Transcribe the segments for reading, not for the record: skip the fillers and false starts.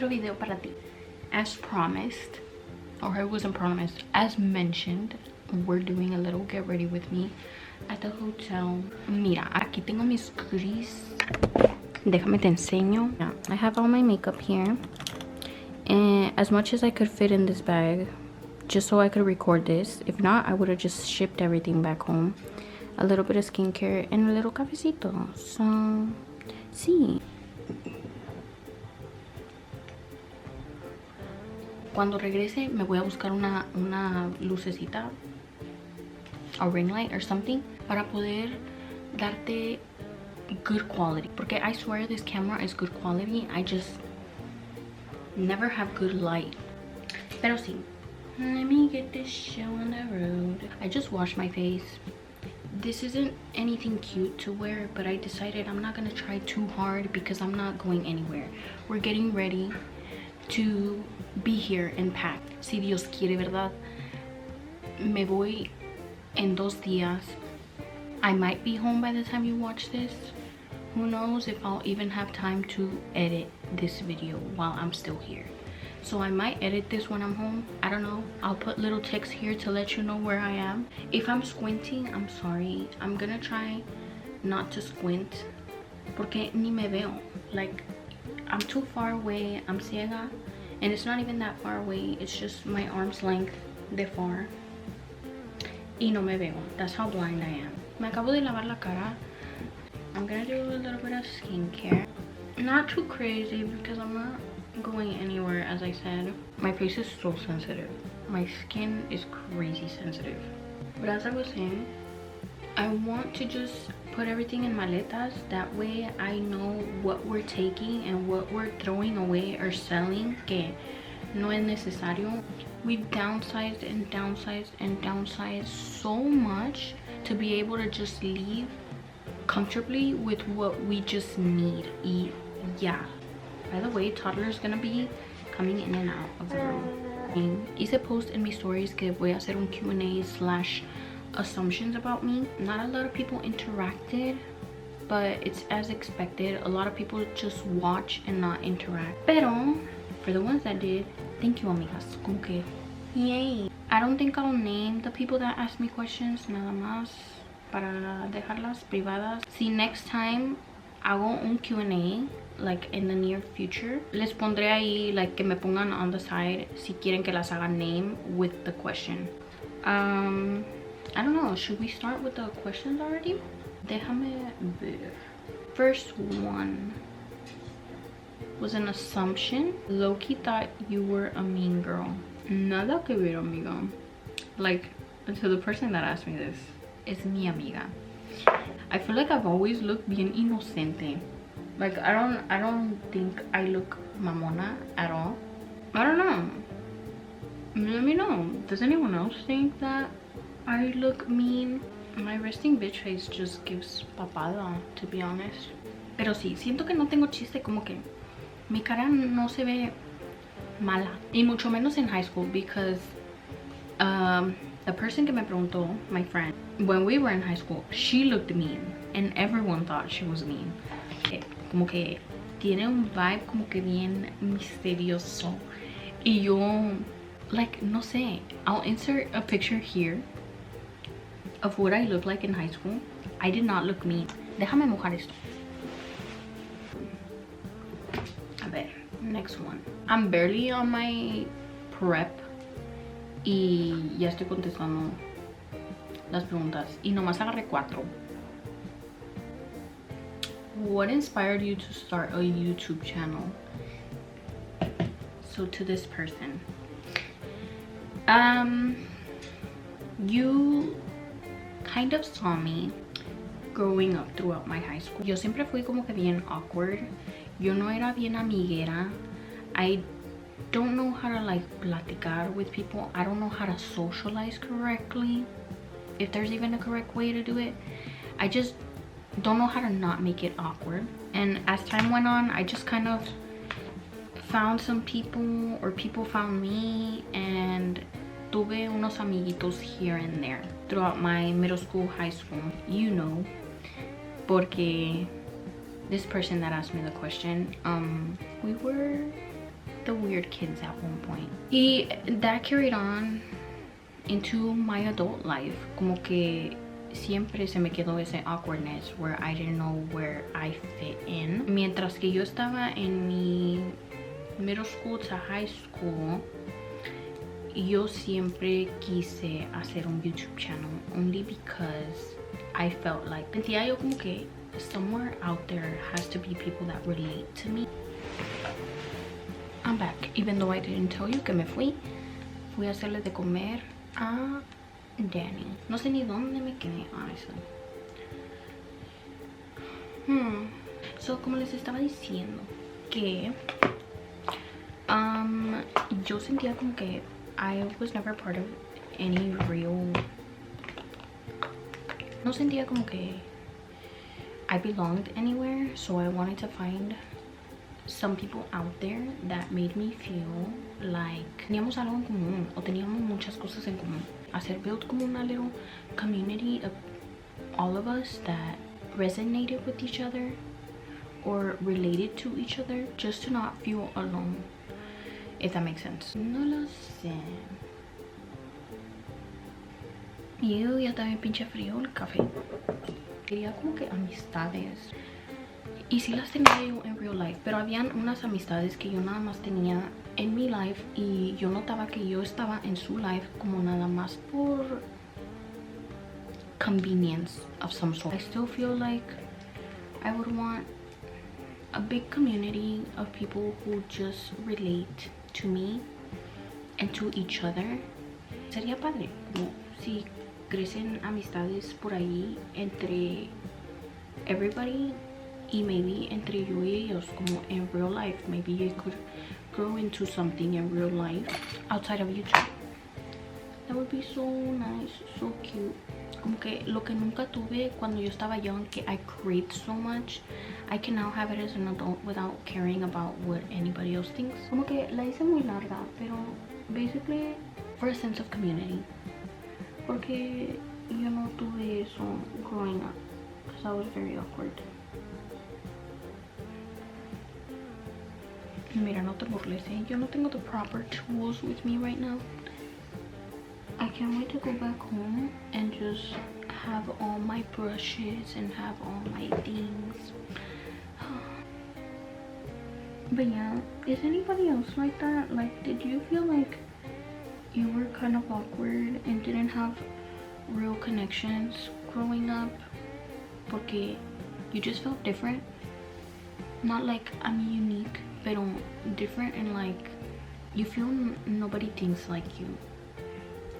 otro video para ti. As promised, or it wasn't promised, as mentioned, we're doing a little get ready with me at the hotel. Mira, aquí tengo mis goodies. Déjame te enseño. Yeah, I have all my makeup here. And as much as I could fit in this bag, just so I could record this. If not, I would have just shipped everything back home. A little bit of skincare and a little cafecito. So, sí. Cuando regrese me voy a buscar una lucecita, a ring light or something, para poder darte good quality. Porque I swear this camera is good quality. I just never have good light. Pero sí. Let me get this show on the road. I just washed my face. This isn't anything cute to wear, but I decided I'm not gonna try too hard because I'm not going anywhere. We're getting ready to be here and pack. Si Dios quiere, ¿verdad? Me voy en 2 días. I might be home by the time you watch this. Who knows if I'll even have time to edit this video while I'm still here. So I might edit this when I'm home. I don't know. I'll put little text here to let you know where I am. If I'm squinting, I'm sorry. I'm gonna try not to squint. Porque ni me veo. Like, I'm too far away. I'm ciega. And it's not even that far away. It's just my arm's length de far. Y no me veo. That's how blind I am. Me acabo de lavar la cara. I'm gonna do a little bit of skincare. Not too crazy because I'm not going anywhere, as I said. My face is so sensitive. My skin is crazy sensitive. But as I was saying, I want to just put everything in maletas. That way I know what we're taking and what we're throwing away or selling que no es necesario. We've downsized and downsized and downsized so much to be able to just leave comfortably with what we just need. Y yeah. By the way, toddler is gonna be coming in and out of the room. Hice post in my stories que voy a hacer un Q&A / assumptions about me. Not a lot of people interacted, but it's as expected. A lot of people just watch and not interact. Pero for the ones that did, thank you, amigas. Como que, yay. I don't think I'll name the people that asked me questions, nada más para dejarlas privadas. See, next time hago un Q&A like in the near future, les pondré ahí like que me pongan on the side si quieren que las haga name with the question. I don't know, should we start with the questions already? Déjame ver. First one was an assumption. Loki thought you were a mean girl. Nada que ver, amiga. Like, to the person that asked me this, es mi amiga. I feel like I've always looked bien inocente. Like, I don't think I look mamona at all. I don't know. Let me know. Does anyone else think that I look mean? My resting bitch face just gives papada, to be honest. Pero sí, siento que no tengo chiste, como que mi cara no se ve mala. Y mucho menos in high school because the person que me preguntó, my friend, when we were in high school, she looked mean. And everyone thought she was mean. Como que tiene un vibe como que bien misterioso. Y yo, like, no sé, I'll insert a picture here of what I looked like in high school. I did not look mean. Déjame mojar esto. A ver, next one. I'm barely on my prep y ya estoy contestando las preguntas. Y nomás agarré 4. What inspired you to start a YouTube channel? So to this person, you kind of saw me growing up throughout my high school. Yo siempre fui como que bien awkward. Yo no era bien amiguera. I don't know how to like platicar with people. I don't know how to socialize correctly, if there's even a correct way to do it. I just don't know how to not make it awkward. And as time went on, I just kind of found some people, or people found me, and tuve unos amiguitos here and there throughout my middle school, high school, you know, porque this person that asked me the question, we were the weird kids at one point. That carried on into my adult life. Como que siempre se me quedó ese awkwardness where I didn't know where I fit in. Mientras que yo estaba en mi middle school to high school, yo siempre quise hacer un YouTube channel only because I felt like sentía yo como que somewhere out there has to be people that relate to me. I'm back, even though I didn't tell you que me fui a hacerle de comer a Danny. No sé ni dónde me quedé, honestly. So, como les estaba diciendo que yo sentía como que I was never part of any real, no sentía como que I belonged anywhere, so I wanted to find some people out there that made me feel like teníamos algo en común o teníamos muchas cosas en común. Hacer build como una little community of all of us that resonated with each other or related to each other, just to not feel alone, if that makes sense. No lo sé. Y ya está bien pinche frío el café. Quería como que amistades. Y sí las tenía yo en real life, pero habían unas amistades que yo nada más tenía en mi life y yo notaba que yo estaba en su life como nada más por convenience of some sort. I still feel like I would want a big community of people who just relate to me and to each other. Sería padre como si crecen amistades por ahí entre everybody. Y maybe entre yo y ellos, como in real life, maybe you could grow into something in real life outside of YouTube. That would be so nice, so cute. Como que lo que nunca tuve cuando yo estaba young, que I craved so much, I can now have it as an adult without caring about what anybody else thinks. Como que la hice muy larga, pero basically for a sense of community. Porque yo no tuve eso growing up, because I was very awkward. Mira, no te burles, ¿eh? Yo no tengo the proper tools with me right now. I can't wait to go back home and just have all my brushes and have all my things. But yeah, is anybody else like that? Like, did you feel like you were kind of awkward and didn't have real connections growing up? Porque you just felt different? Not like I'm unique, pero different, and like you feel nobody thinks like you.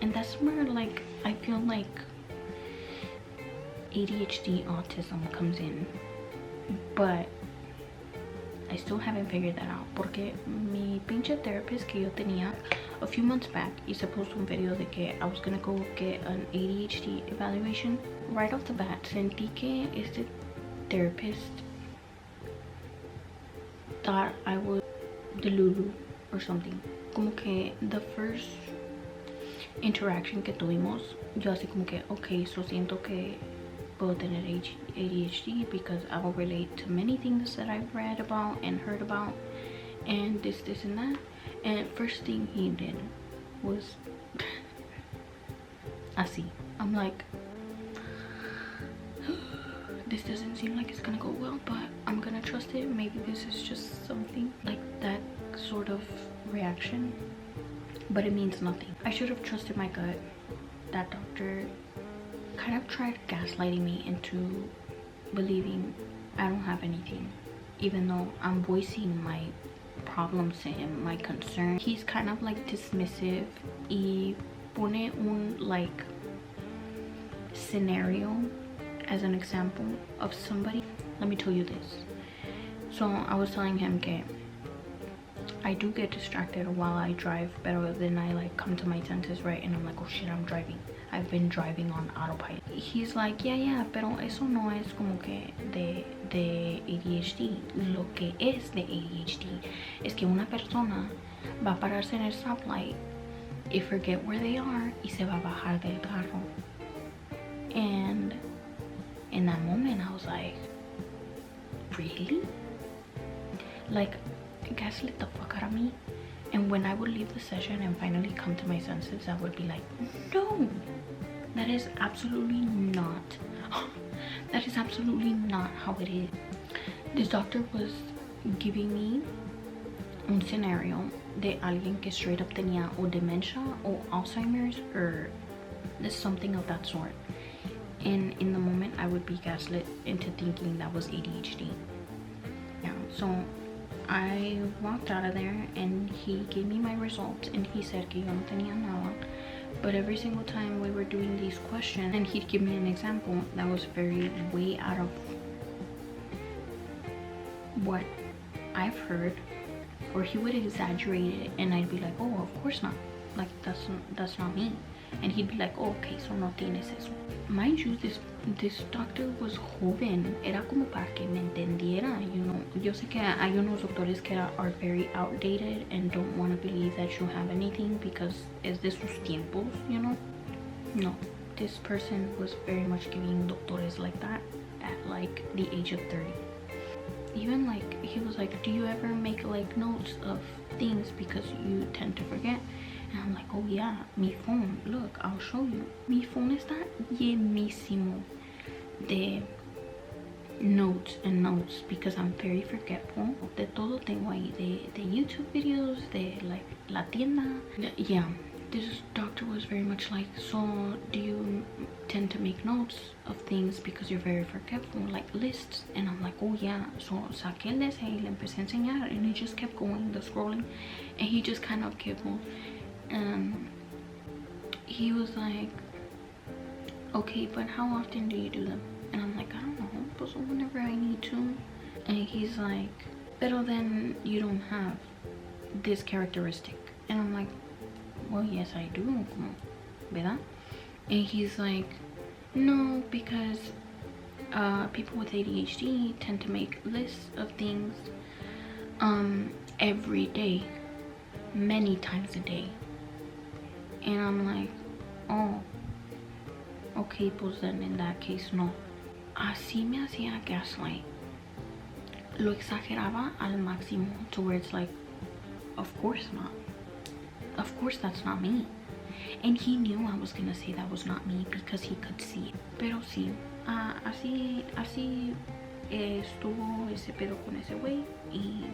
And that's where like I feel like ADHD autism comes in, but I still haven't figured that out. Porque mi pinche therapist que yo tenía a few months back hice post un video de que I was gonna go get an ADHD evaluation. Right off the bat sentí que este therapist thought I was delulu or something. Como que the first interaction que tuvimos, yo así como que, okay, so siento que puedo tener ADHD because I will relate to many things that I've read about and heard about and this and that. And first thing he did was así. I'm like, this doesn't seem like it's gonna go well, but I'm gonna trust it. Maybe this is just something like that sort of reaction, but it means nothing. I should have trusted my gut. That doctor kind of tried gaslighting me into believing I don't have anything, even though I'm voicing my problems to him, my concern. He's kind of like dismissive y pone un like scenario as an example of somebody. Let me tell you this. So I was telling him que I do get distracted while I drive, but then I like come to my senses, right? And I'm like, oh shit, I'm driving. I've been driving on autopilot. He's like, yeah, pero eso no es como que de ADHD. Lo que es de ADHD es que una persona va a pararse en el stoplight y forget where they are y se va a bajar del carro. And in that moment I was like, really? Like, gaslit the fuck out of me. And when I would leave the session and finally come to my senses, I would be like, no, that is absolutely not that is absolutely not how it is. This doctor was giving me un scenario de alguien que straight up tenía o dementia or Alzheimer's or something of that sort, and in the moment I would be gaslit into thinking that was ADHD. Yeah, so I walked out of there and he gave me my results and he said que yo no tenía nada, but every single time we were doing these questions and he'd give me an example that was very way out of what I've heard, or he would exaggerate it and I'd be like, oh, of course not, like that's not me. And he'd be like, oh, okay, so no tienes eso. Mind you, this doctor was joven, era como para que me entendiera, you know. Yo sé que hay unos doctores que are very outdated and don't want to believe that you have anything because es de sus tiempos, you know. No, this person was very much giving doctores like that at like the age of 30. Even like he was like, do you ever make like notes of things because you tend to forget? And I'm like, oh yeah, mi phone, look, I'll show you. Mi phone está llenísimo de notes and notes because I'm very forgetful. De todo tengo ahí, de YouTube videos, de like la tienda. Yeah, this doctor was very much like, so do you tend to make notes of things because you're very forgetful, like lists? And I'm like, oh yeah. So saqué el de ese y le empecé a enseñar and he just kept going, the scrolling, and he just kind of giggled. And he was like, okay, but how often do you do them? And I'm like, I don't know, but whenever I need to. And he's like, pero then you don't have this characteristic. And I'm like, well, yes, I do, ¿verdad? And he's like, no, because people with ADHD tend to make lists of things every day, many times a day. And I'm like, oh, okay, pues then in that case, no. Así me hacía gaslight. Lo exageraba al máximo to where it's like, of course not. Of course that's not me. And he knew I was gonna say that was not me because he could see it. Pero sí, así estuvo ese pedo con ese güey y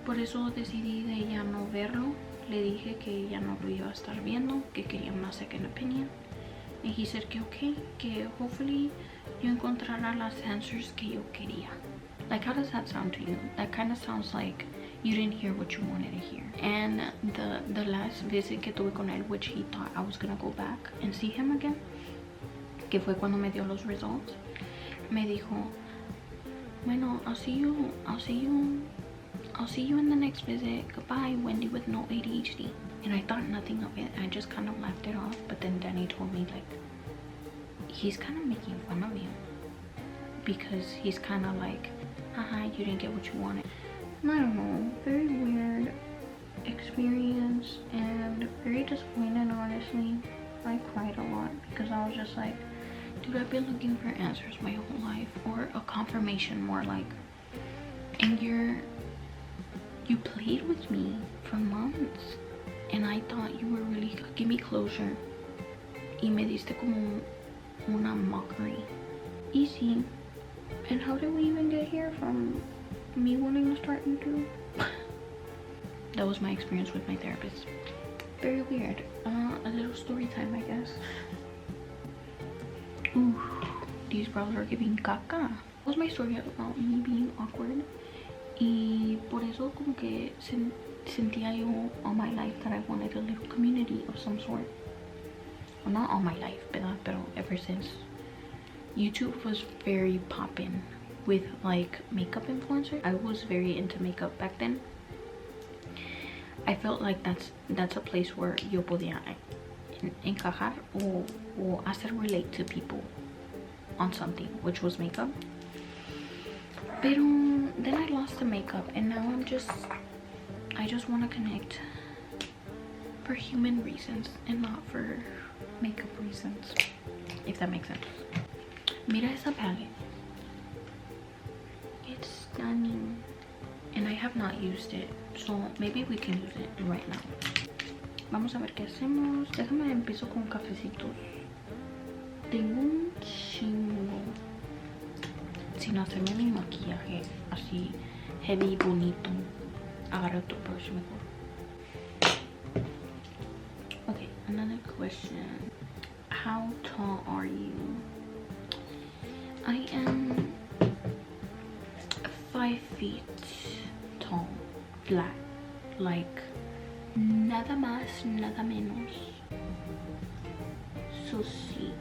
por eso decidí de ya no verlo. Le dije que ya no lo iba a estar viendo, que quería una second opinion. And he said que okay, que hopefully yo encontrará las answers que yo quería. Like, how does that sound to you? That kind of sounds like you didn't hear what you wanted to hear. And the last visit que tuve con él, which he thought I was gonna go back and see him again, que fue cuando me dio los results, me dijo, bueno, I'll see you in the next visit. Goodbye, Wendy with no ADHD. And I thought nothing of it. I just kind of laughed it off. But then Danny told me, like, he's kind of making fun of you because he's kind of like, haha, you didn't get what you wanted. I don't know, very weird experience and very disappointed, honestly. I cried a lot because I was just like, dude, I've been looking for answers my whole life, or a confirmation more like, and you played with me for months and I thought you were really gonna give me closure y me diste como una mockery. Easy. And how did we even get here from me wanting to start YouTube? That was my experience with my therapist. Very weird. A little story time, I guess. Ooh, these brows are giving caca. That was my story about me being awkward. Y por eso como que sentía yo all my life that I wanted a little community of some sort. Well, not all my life, pero ever since. YouTube was very poppin' with like makeup influencers. I was very into makeup back then. I felt like that's a place where yo podía encajar o hacer relate to people on something, which was makeup. Pero then I lost the makeup and now I just want to connect for human reasons and not for makeup reasons, if that makes sense. Mira esa palette. It's stunning. And I have not used it, so maybe we can use it right now. Vamos a ver qué hacemos. Déjame empiezo con cafecitos. Tengo un chingo sin hacerme mi maquillaje así heavy, bonito. Agarré otro brush mejor. Okay, another question. How tall are you? I am 5 feet tall, flat, like nada más, nada menos. So sí,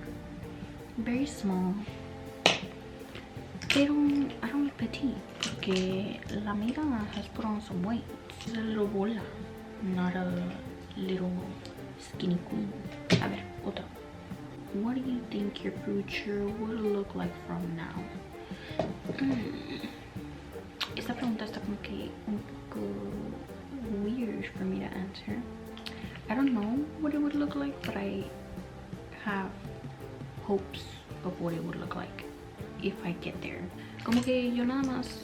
very small. Pero I don't like petite porque la amiga has put on some weight. She's a little bola, not a little skinny queen. A ver, otra. What do you think your future will look like from now? Esta pregunta está como que un poco weird for me to answer. I don't know what it would look like, but I have hopes of what it would look like if I get there. Como que yo nada más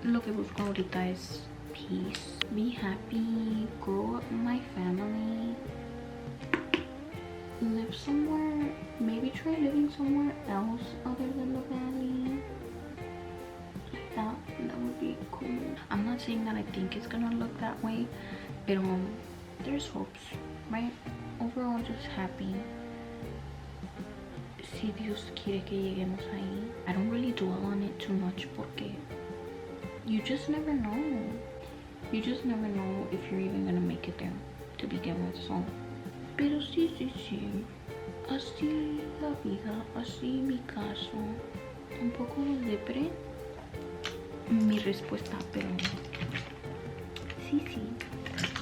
lo que busco ahorita es peace, be happy, grow up my family, live somewhere, maybe try living somewhere else other than the valley. That would be cool. I'm not saying that I think it's gonna look that way, but there's hopes, right? Overall, just happy. Si Dios quiere que lleguemos ahí. I don't really dwell on it too much porque you just never know. You just never know if you're even gonna make it there to begin with. So, pero sí. Así la vida, así mi caso. Un poco depre. Mi respuesta, pero sí,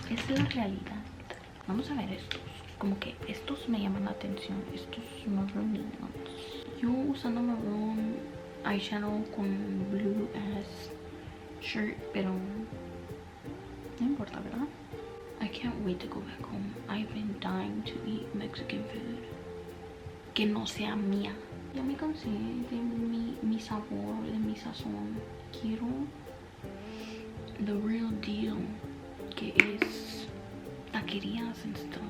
es la realidad. Vamos a ver estos, como que estos me llaman la atención, estos maroon ones. Yo usando maroon eyeshadow con blue ass shirt, pero no importa, ¿verdad? I can't wait to go back home. I've been dying to eat Mexican food que no sea mía. Ya me cansé de mi sabor, de mi sazón. Quiero the real deal, que es taquerías and stuff.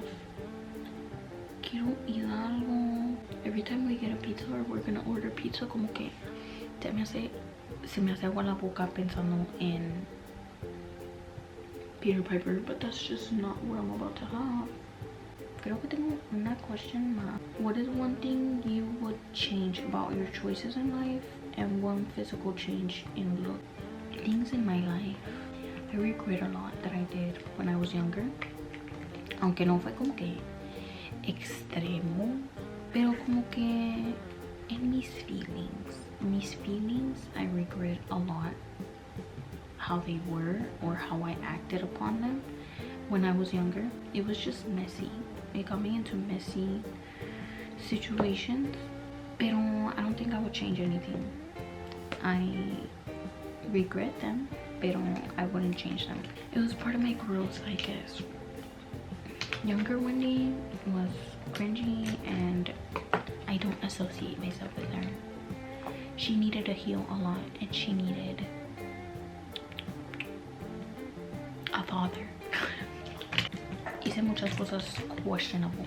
Quiero ir a algo. Every time we get a pizza or we're gonna order pizza, como que se me hace agua la boca pensando en Peter Piper, but that's just not what I'm about to have. Creo que tengo una question más. What is one thing you would change about your choices in life and one physical change in look? Things in my life I regret a lot that I did when I was younger. Aunque no fue como que extremo, pero como que en mis feelings I regret a lot how they were or how I acted upon them when I was younger. It was just messy. It got me into messy situations, pero I don't think I would change anything. I regret them, pero I wouldn't change them. It was part of my growth, I guess. Younger Wendy was cringy and I don't associate myself with her. She needed to heal a lot and she needed a father. Hice muchas cosas questionable.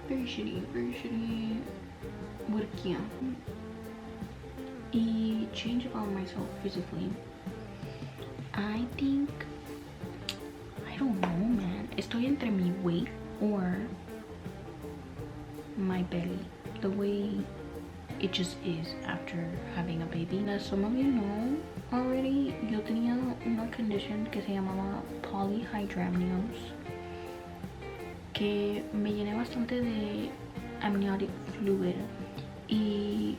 Very shitty workia. Y change about myself physically. I think, I don't know, man. Estoy entre mi weight or my belly. The way it just is after having a baby. As some of you know already, yo tenía una condition que se llamaba polyhydramnios, que me llené bastante de amniotic fluid y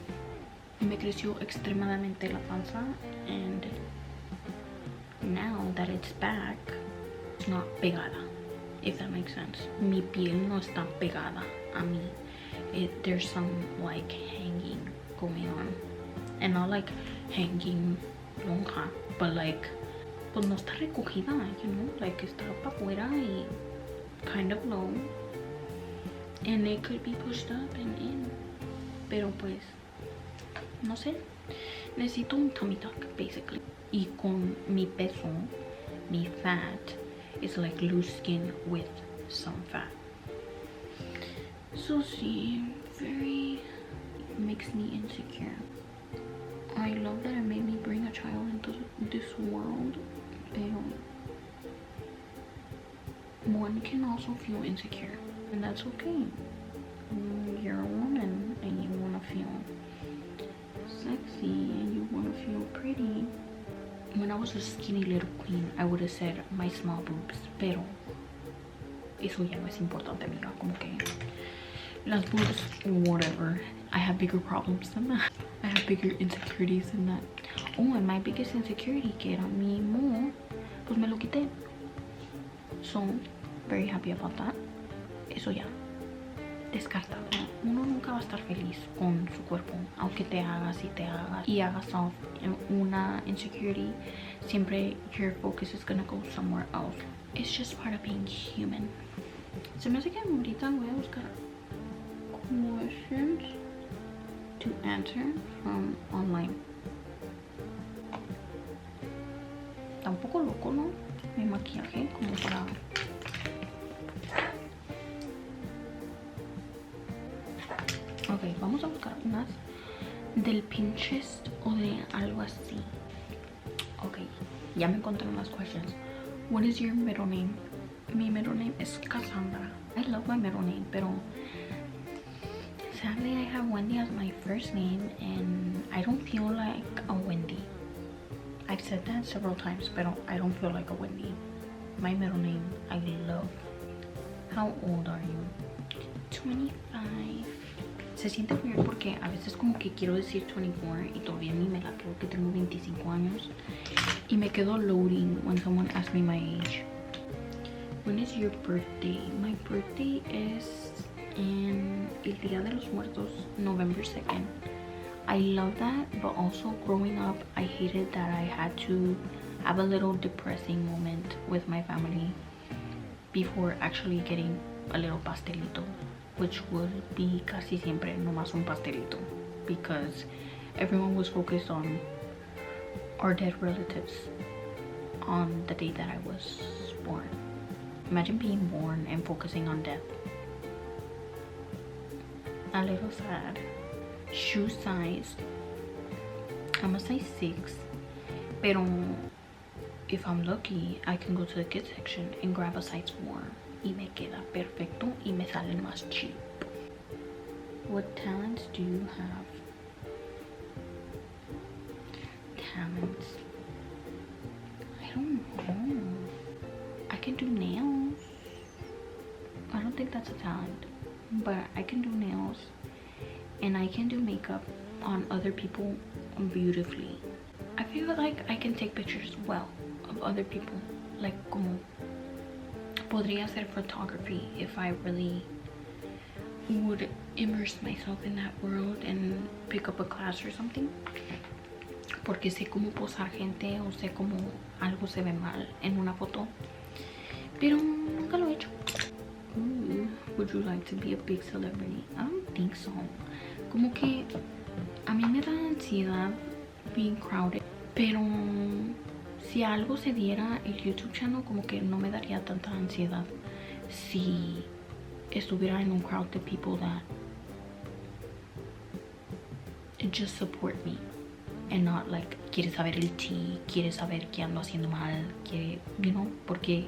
me creció extremadamente la panza, and now that it's back, it's not pegada, if that makes sense. Mi piel no está pegada a mí. There's some like hanging going on, and not like hanging lonja, but like pues no está recogida, you know, like está para afuera y kind of low, and it could be pushed up and in, pero pues no sé, necesito un tummy tuck basically. Y con mi peso, mi fat is like loose skin with some fat. So sí, very makes me insecure. I love that it made me bring a child into this world. One can also feel insecure, and that's okay. You're a woman and you want to feel sexy and you want to feel pretty. When I was a skinny little queen, I would have said my small boobs, pero eso ya no es importante, amiga. Como que las boobs, whatever. I have bigger problems than that. I have bigger insecurities than that. Oh, and my biggest insecurity, que era mi mo, pues me lo quité. So, very happy about that. Eso ya, descartado. Uno nunca va a estar feliz con su cuerpo, aunque te hagas y te hagas y hagas una insecurity. Siempre your focus is gonna go somewhere else. It's just part of being human. Se me hace que ahorita voy a buscar questions to answer from online. Tampoco loco, ¿no? Mi maquillaje como para... Ok, vamos a buscar unas del Pinterest o de algo así. Ok, ya me encontré unas questions. What is your middle name? Mi middle name is Cassandra. I love my middle name, pero sadly I have Wendy as my first name and I don't feel like a Wendy. I've said that several times, but I don't feel like a Wendy. My middle name, I love. How old are you? 25. Se siente weird porque a veces como que quiero decir 24 y todavía ni me la creo que tengo 25 años. Y me quedo loading when someone asks me my age. When is your birthday? My birthday is in el Día de los Muertos, November 2nd. I love that, but also growing up, I hated that I had to have a little depressing moment with my family before actually getting a little pastelito, which would be casi siempre nomás un pastelito, because everyone was focused on our dead relatives on the day that I was born. Imagine being born and focusing on death. A little sad. Shoe size, I'm a size 6, pero if I'm lucky I can go to the kids section and grab a size 4 y me queda perfecto y me salen más cheap. What talents do you have? Talents, I don't know. I can do nails. I don't think that's a talent, but I can do nails. And I can do makeup on other people beautifully. I feel like I can take pictures well of other people. Like como podría hacer photography if I really would immerse myself in that world and pick up a class or something. Porque sé cómo posar gente o sé cómo algo se ve mal en una foto. Pero nunca lo he hecho. Ooh, would you like to be a big celebrity? I don't think so. Como que a mí me da ansiedad being crowded, pero si algo se diera el YouTube channel, como que no me daría tanta ansiedad si estuviera en un crowd de people that just support me and not like quiere saber el tea, quiere saber qué ando haciendo mal, quiere, you know, porque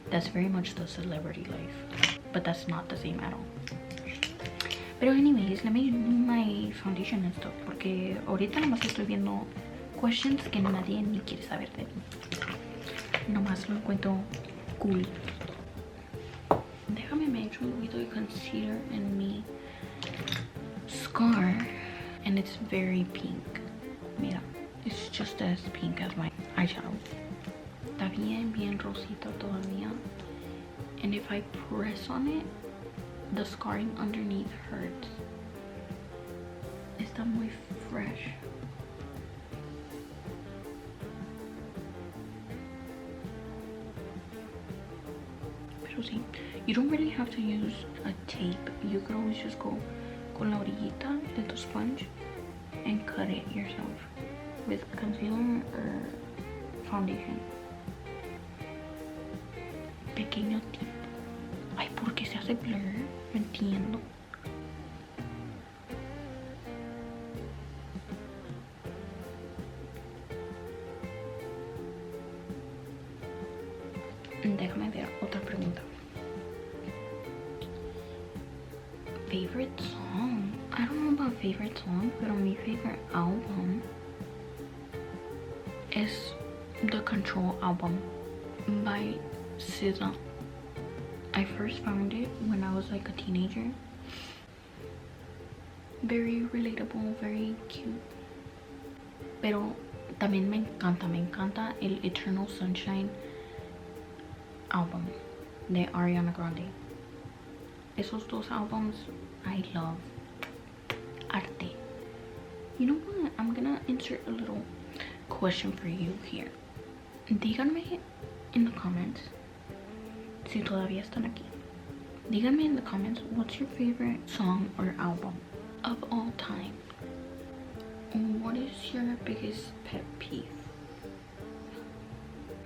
that's very much the celebrity life, but that's not the same at all. Pero anyways, let me do my foundation and stuff, porque ahorita nomás estoy viendo questions que nadie ni quiere saber de mí. Nomás lo encuentro cool. Déjame me echo un poquito de concealer en mi scar, and it's very pink. Mira, it's just as pink as my eyeshadow. Está bien rosita todavía. And if I press on it, the scarring underneath hurts. Está muy fresh. Pero sí, you don't really have to use a tape. You could always just go con la orillita de tu sponge and cut it yourself with concealer or foundation. Pequeño tip. Ay, ¿por qué se hace blur? No entiendo. Déjame ver otra pregunta. Favorite song? I don't know about favorite song, pero mi favorite album is the Control album by SZA. I first found it when I was like a teenager. Very relatable, very cute. Pero también me encanta el Eternal Sunshine album de Ariana Grande. Esos dos albums I love. Arte. You know what? I'm gonna insert a little question for you here. Díganme in the comments si todavía están aquí. Díganme in the comments what's your favorite song or album of all time. What is your biggest pet peeve?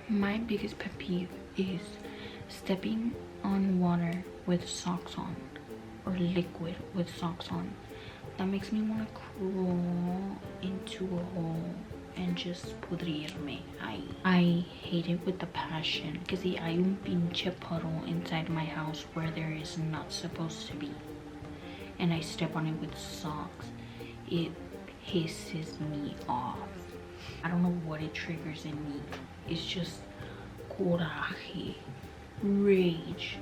My biggest pet peeve is stepping on water with socks on or liquid with socks on. That makes me want to crawl into a hole and just pudrirme. I hate it with a passion because hay un pinche puddle inside my house where there is not supposed to be, and I step on it with socks. It pisses me off. I don't know what it triggers in me. It's just coraje, rage.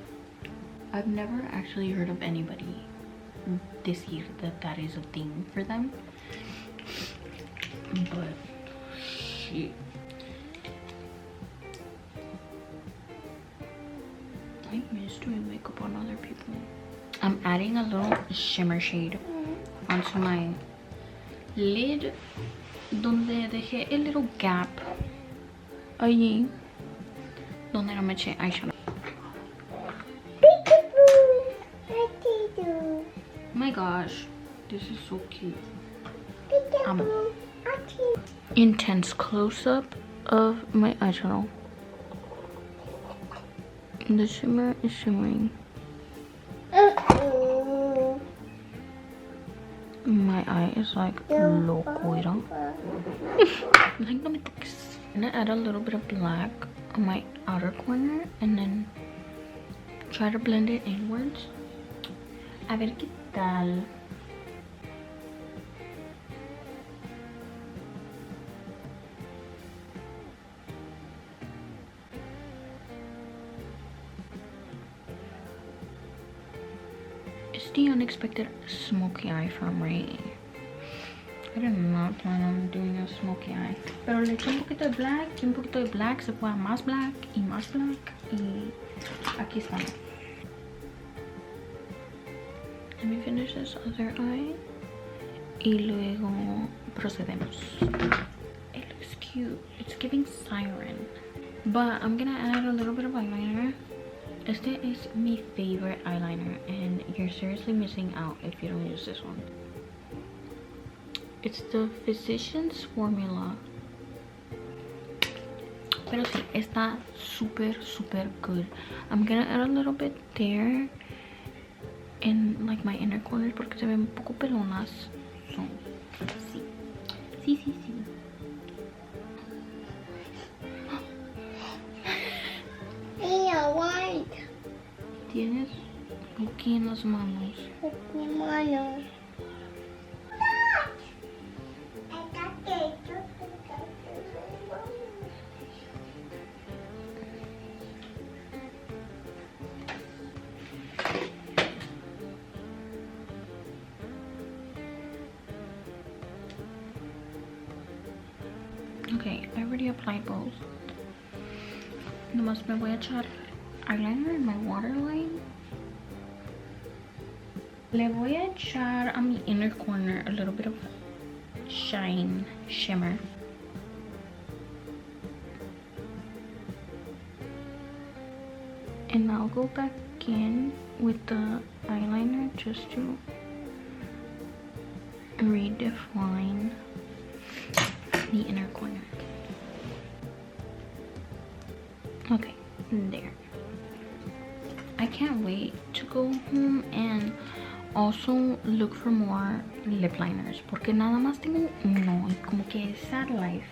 I've never actually heard of anybody decir that is a thing for them, but shit. I miss doing makeup on other people. I'm adding a little shimmer shade onto my lid donde dejé el little gap allí donde no me eché eyeshadow. Oh my gosh, this is so cute. Intense close-up of my eyeshadow. The shimmer is shimmering. My eye is like loco. Like, no me toques. I'm gonna add a little bit of black on my outer corner and then try to blend it inwards. A ver qué tal. It's the unexpected smoky eye from Ray. I did not plan on doing a smoky eye. Pero le eché un poquito de black y un poquito de black. Se fue a más black y más black. Y aquí estamos. Let me finish this other eye. Y luego procedemos. It looks cute. It's giving siren. But I'm gonna add a little bit of eyeliner. Este is my favorite eyeliner, and you're seriously missing out if you don't use this one. It's the Physicians Formula. Pero sí, está super good. I'm gonna add a little bit there in like my inner corners porque se ven un poco pelonas. So, sí. Tienes aquí en las manos. Okay, I already applied both. Nomás me voy a echar eyeliner in my waterline. Le voy a echar a mi inner corner a little bit of shimmer. And I'll go back in with the eyeliner just to redefine the inner corner. Okay, there. I can't wait to go home and also look for more lip liners, porque nada más tengo uno y como que sad life.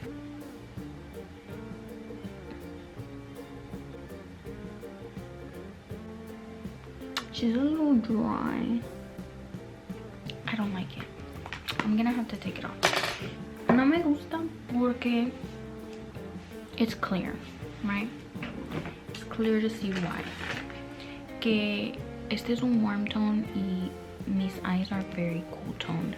She's a little dry. I don't like it. I'm gonna have to take it off. No me gusta porque it's clear, right? It's clear to see why. Que este es un warm tone y mis eyes are very cool toned.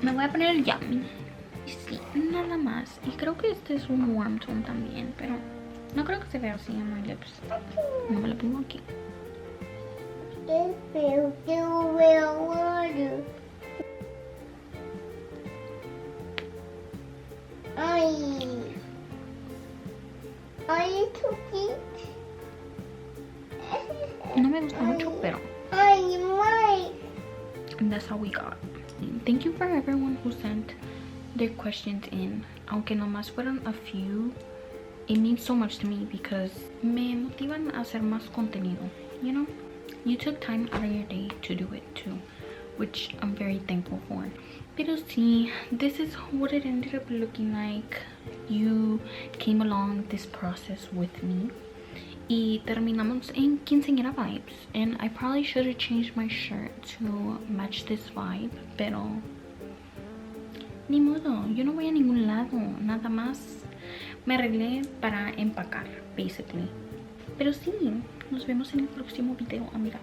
Me voy a poner el Yummy. Sí, nada más. Y creo que este es un warm tone también, pero no creo que se vea así en my lips. No me lo pongo aquí. No me gusta mucho, pero that's all we got. Thank you for everyone who sent their questions in. Aunque nomás fueron a few, it means so much to me because me motivan a hacer más contenido, you know? You took time out of your day to do it too, which I'm very thankful for. Pero sí, this is what it ended up looking like. You came along this process with me. Y terminamos en quinceañera vibes. And I probably should have changed my shirt to match this vibe, pero ni modo, yo no voy a ningún lado. Nada más me arreglé para empacar, basically. Pero sí, nos vemos en el próximo video, amiga.